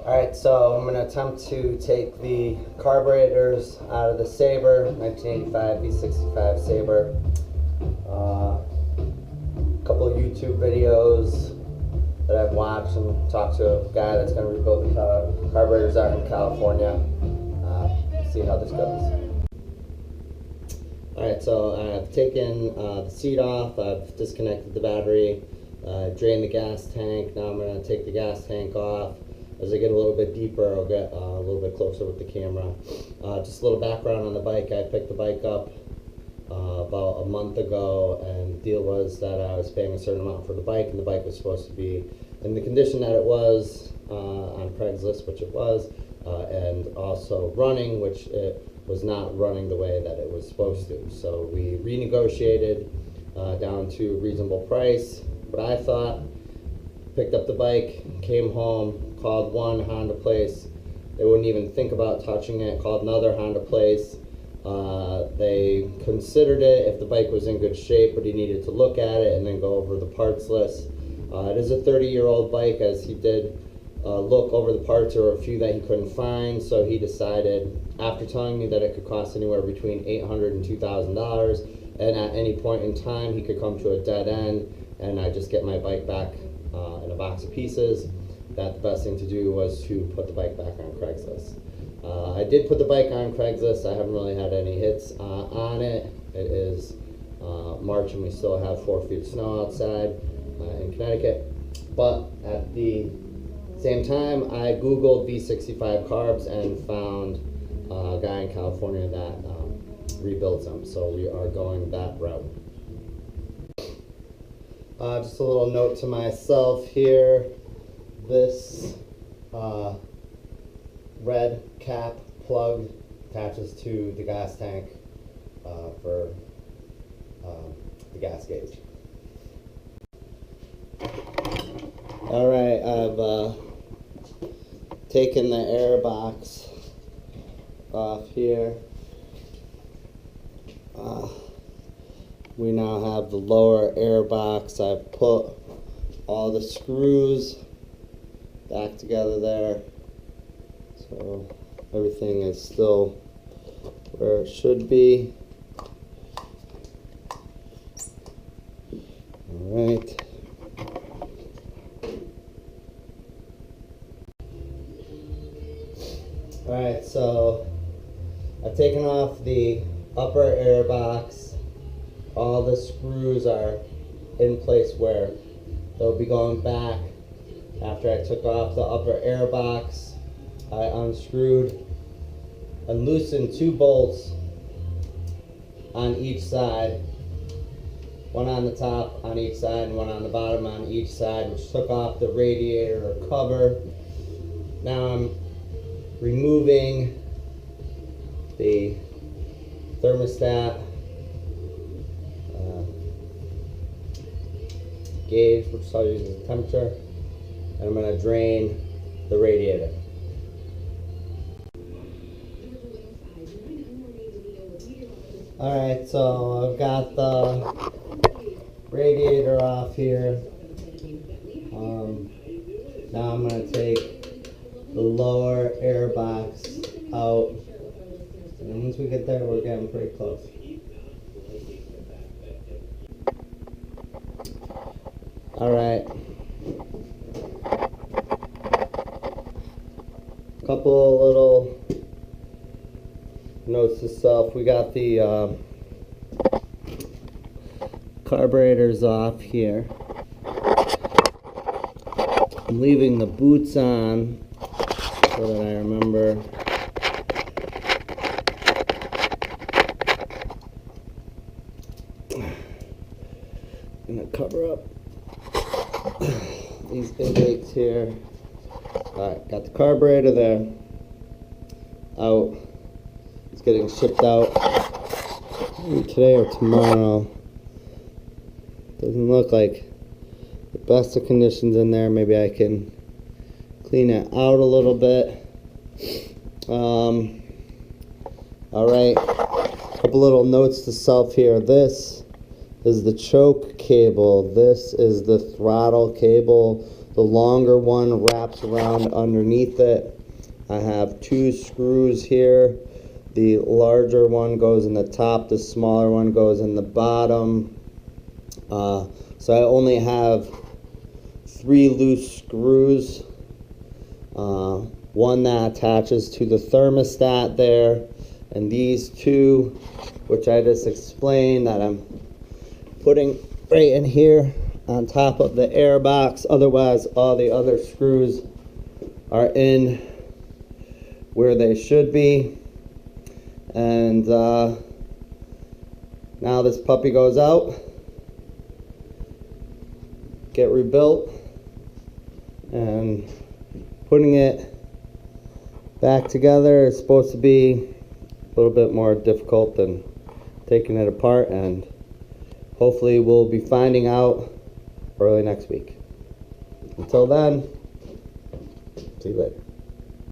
Alright, so I'm going to attempt to take the carburetors out of the Sabre, 1985 V65 Sabre. A couple of YouTube videos that I've watched and talked to a guy that's going to rebuild the carburetors out in California. See how this goes. Alright, so I've taken the seat off, I've disconnected the battery, drained the gas tank. Now I'm going to take the gas tank off. As I get a little bit deeper, I'll get a little bit closer with the camera. Just a little background on the bike. I picked the bike up about a month ago, and the deal was that I was paying a certain amount for the bike, and the bike was supposed to be in the condition that it was on Craigslist, which it was, and also running, which it was not running the way that it was supposed to. So we renegotiated down to a reasonable price, what I thought. Picked up the bike, came home, called one Honda place. They wouldn't even think about touching it. Called another Honda place. They considered it if the bike was in good shape, but he needed to look at it and then go over the parts list. It is a 30-year-old bike, as he did look over the parts. There were a few that he couldn't find, so he decided, after telling me that it could cost anywhere between $800 and $2,000, and at any point in time he could come to a dead end, and I just get my bike back in a box of pieces, that the best thing to do was to put the bike back on Craigslist. I did put the bike on Craigslist. I haven't really had any hits on it. It is March and we still have 4 feet of snow outside in Connecticut. But at the same time, I Googled V65 Carbs and found a guy in California that rebuilds them. So we are going that route. Just a little note to myself here. This red cap plug attaches to the gas tank for the gas gauge. Alright, I've taken the air box off here. We now have the lower air box. I've put all the screws back together there, so everything is still where it should be. Alright. Alright, so I've taken off the upper air box. All the screws are in place where they'll be going back. After I took off the upper air box, I unscrewed and loosened 2 bolts on each side. One on the top on each side and one on the bottom on each side, which took off the radiator cover. Now I'm removing the thermostat gauge, which I'll use as a temperature, and I'm going to drain the radiator. Alright, so I've got the radiator off here. Now I'm going to take the lower air box out, and once we get there, we're getting pretty close. Alright, couple little notes to self. We got the carburetors off here. I'm leaving the boots on so that I remember. I'm gonna cover up these intakes here. Alright, got the carburetor there. Out. It's getting shipped out today or tomorrow. Doesn't look like the best of conditions in there. Maybe I can clean it out a little bit. Alright, a couple little notes to self here. This is the choke cable. This is the throttle cable. The longer one wraps around underneath it. I have 2 screws here. The larger one goes in the top, the smaller one goes in the bottom. So I only have 3 loose screws. One that attaches to the thermostat there, and these 2, which I just explained, that I'm putting right in here on top of the air box. Otherwise, all the other screws are in where they should be. And now this puppy goes out, get rebuilt, and putting it back together is supposed to be a little bit more difficult than taking it apart, and hopefully we'll be finding out early next week. Until then, see you later.